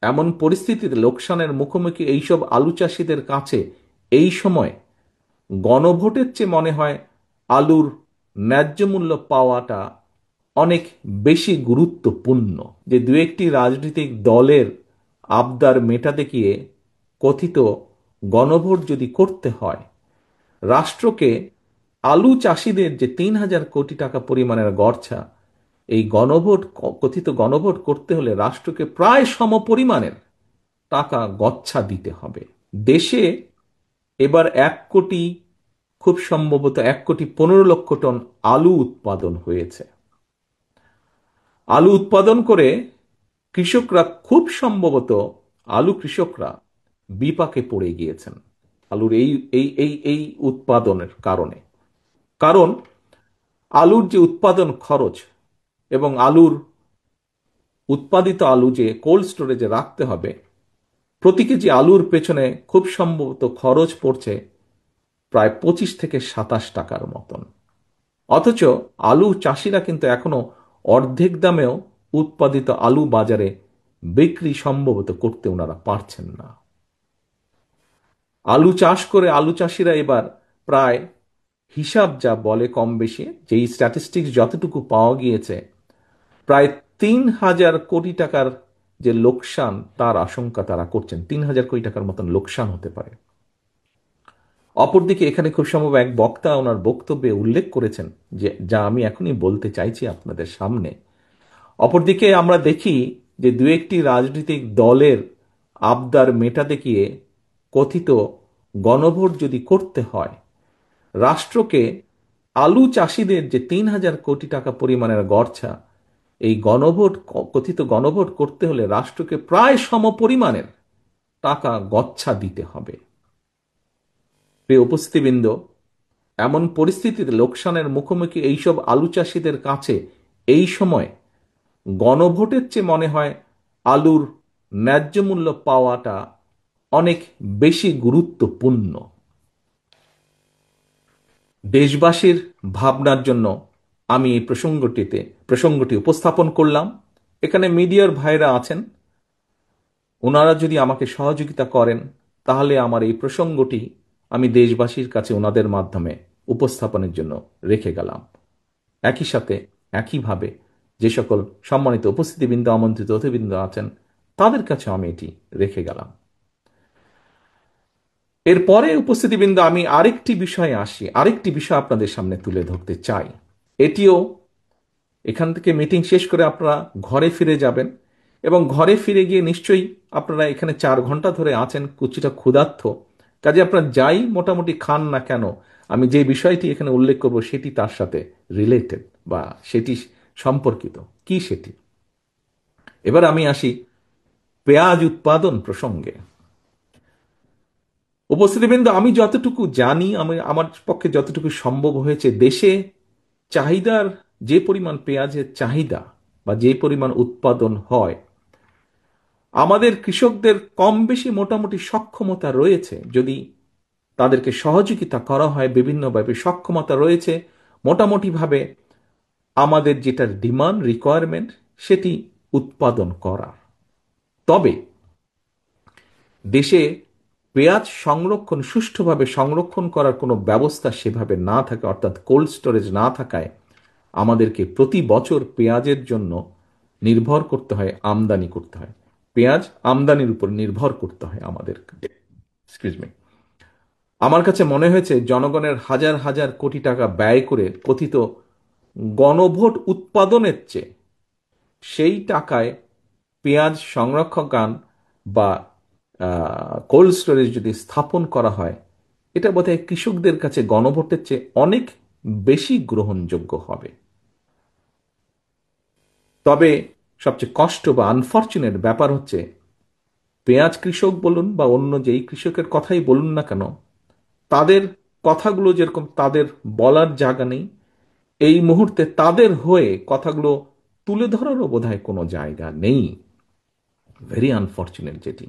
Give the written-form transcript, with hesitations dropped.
এমন পরিস্থিতিতে লোকসানের মুখোমুখি এইসব আলু চাষিদের কাছে এই সময় গণভোটের চেয়ে মনে হয় আলুর ন্যায্য মূল্য পাওয়াটা অনেক বেশি গুরুত্বপূর্ণ। যে দু একটি রাজনৈতিক দলের আবদার মেটাতে গিয়ে কথিত গণভোট যদি করতে হয়, রাষ্ট্রকে আলু চাষিদের যে ৩,০০০ কোটি টাকা পরিমাণের গড়ছা, এই গণভোট কথিত গণভোট করতে হলে রাষ্ট্রকে প্রায় সমপরিমাণের টাকা গচ্ছা দিতে হবে। দেশে এবার ১ কোটি, খুব সম্ভবত ১,১৫,০০,০০০ টন আলু উৎপাদন হয়েছে। আলু উৎপাদন করে কৃষকরা খুব সম্ভবত, আলু কৃষকরা বিপাকে পড়ে গিয়েছেন আলুর এই এই এই এই উৎপাদনের কারণে। কারণ আলুর যে উৎপাদন খরচ এবং আলুর উৎপাদিত আলু যে কোল্ড স্টোরেজে রাখতে হবে, প্রতি কেজি আলুর পেছনে খুব সম্ভবত খরচ পড়ছে প্রায় 25 থেকে 27 টাকার মতন। অথচ আলু চাষিরা কিন্তু এখনো অর্ধেক দামেও উৎপাদিত আলু বাজারে বিক্রি সম্ভবত করতে ওনারা পারছেন না। আলু চাষ করে আলু চাষিরা এবার প্রায়, হিসাব যা বলে কম বেশি, যেই স্ট্যাটিস্টিক্স যতটুকু পাওয়া গিয়েছে, প্রায় ৩,০০০ কোটি টাকার যে লোকসান তার আশঙ্কা তারা করছেন। ৩,০০০ কোটি টাকার মতন লোকসান হতে পারে। অপরদিকে এখানে খুব সম্ভব এক বক্তা ওনার বক্তব্যে উল্লেখ করেছেন যে, যা আমি এখনই বলতে চাইছি আপনাদের সামনে। অপরদিকে আমরা দেখি যে দু একটি রাজনৈতিক দলের আবদার মেটাতে গিয়ে কথিত গণভোট যদি করতে হয়, রাষ্ট্রকে আলু চাষিদের যে ৩,০০০ কোটি টাকা পরিমাণের গড়ছা, এই গণভোট কথিত গণভোট করতে হলে রাষ্ট্রকে প্রায় সমপরিমাণের টাকা গচ্ছা দিতে হবে। প্রিয় উপস্থিতিবৃন্দ, এমন পরিস্থিতিতে লোকসানের মুখোমুখি এইসব আলু চাষিদের কাছে এই সময় গণভোটের চেয়ে মনে হয় আলুর ন্যায্য মূল্য পাওয়াটা অনেক বেশি গুরুত্বপূর্ণ। দেশবাসীর ভাবনার জন্য আমি এই প্রসঙ্গটি উপস্থাপন করলাম। এখানে মিডিয়ার ভাইরা আছেন, ওনারা যদি আমাকে সহযোগিতা করেন তাহলে আমার এই প্রসঙ্গটি আমি দেশবাসীর কাছে ওনাদের মাধ্যমে উপস্থাপনের জন্য রেখে গেলাম। একই সাথে একইভাবে যে সকল সম্মানিত উপস্থিতিবৃন্দ, আমন্ত্রিত অতিথিবৃন্দ আছেন, তাদের কাছে আমি এটি রেখে গেলাম। এরপরে উপস্থিতিবৃন্দ, আমি আরেকটি বিষয় আপনাদের সামনে তুলে ধরতে চাই। এটিও, এখান থেকে মিটিং শেষ করে আপনারা ঘরে ফিরে যাবেন এবং ঘরে ফিরে গিয়ে নিশ্চয়ই আপনারা এখানে 4 ঘন্টা ধরে আছেন, কিছুটা ক্ষুধার্ত, কাজে আপনারা যাই মোটামুটি খান না কেন, আমি যে বিষয়টি এখানে উল্লেখ করব সেটি তার সাথে রিলেটেড বা সেটি সম্পর্কিত। কি সেটি? এবার আমি আসি পেঁয়াজ উৎপাদন প্রসঙ্গে। উপস্থিতিবৃন্দ, আমি যতটুকু জানি, আমি আমার পক্ষে যতটুকু সম্ভব হয়েছে, দেশে চাহিদার যে পরিমাণ পেঁয়াজের চাহিদা বা যে পরিমাণ উৎপাদন হয়, আমাদের কৃষকদের কম বেশি মোটামুটি সক্ষমতা রয়েছে, যদি তাদেরকে সহযোগিতা করা হয় বিভিন্নভাবে, সক্ষমতা রয়েছে মোটামুটিভাবে আমাদের যেটা ডিমান্ড রিকোয়ারমেন্ট সেটি উৎপাদন করার। তবে দেশে পেঁয়াজ সুষ্ঠুভাবে সংরক্ষণ করার কোনো ব্যবস্থা সেভাবে না থাকে, অর্থাৎ কোল্ড স্টোরেজ না থাকায় আমাদেরকে প্রতি বছর পেঁয়াজের জন্য নির্ভর করতে হয়, আমদানি করতে হয়, পেঁয়াজ আমদানির উপর নির্ভর করতে হয় আমাদের। Excuse me. আমার কাছে মনে হয়েছে জনগণের হাজার হাজার কোটি টাকা ব্যয় করে কথিত গণভোট উৎপাদনের চেয়ে সেই টাকায় পেঁয়াজ সংরক্ষকান বা কোল্ড স্টোরেজ যদি স্থাপন করা হয়, এটা বোধহয় কৃষকদের কাছে গণভোটের চেয়ে অনেক বেশি গ্রহণযোগ্য হবে। তবে সবচেয়ে কষ্ট বা আনফর্চুনেট ব্যাপার হচ্ছে, পেঁয়াজ কৃষক বলুন বা অন্য যেই কৃষকের কথাই বলুন না কেন, তাদের কথাগুলো যেরকম তাদের বলার জায়গা নেই, এই মুহূর্তে তাদের হয়ে কথাগুলো তুলে ধরারও বোধহয় কোনো জায়গা নেই। ভেরি আনফর্চুনেট যেটি।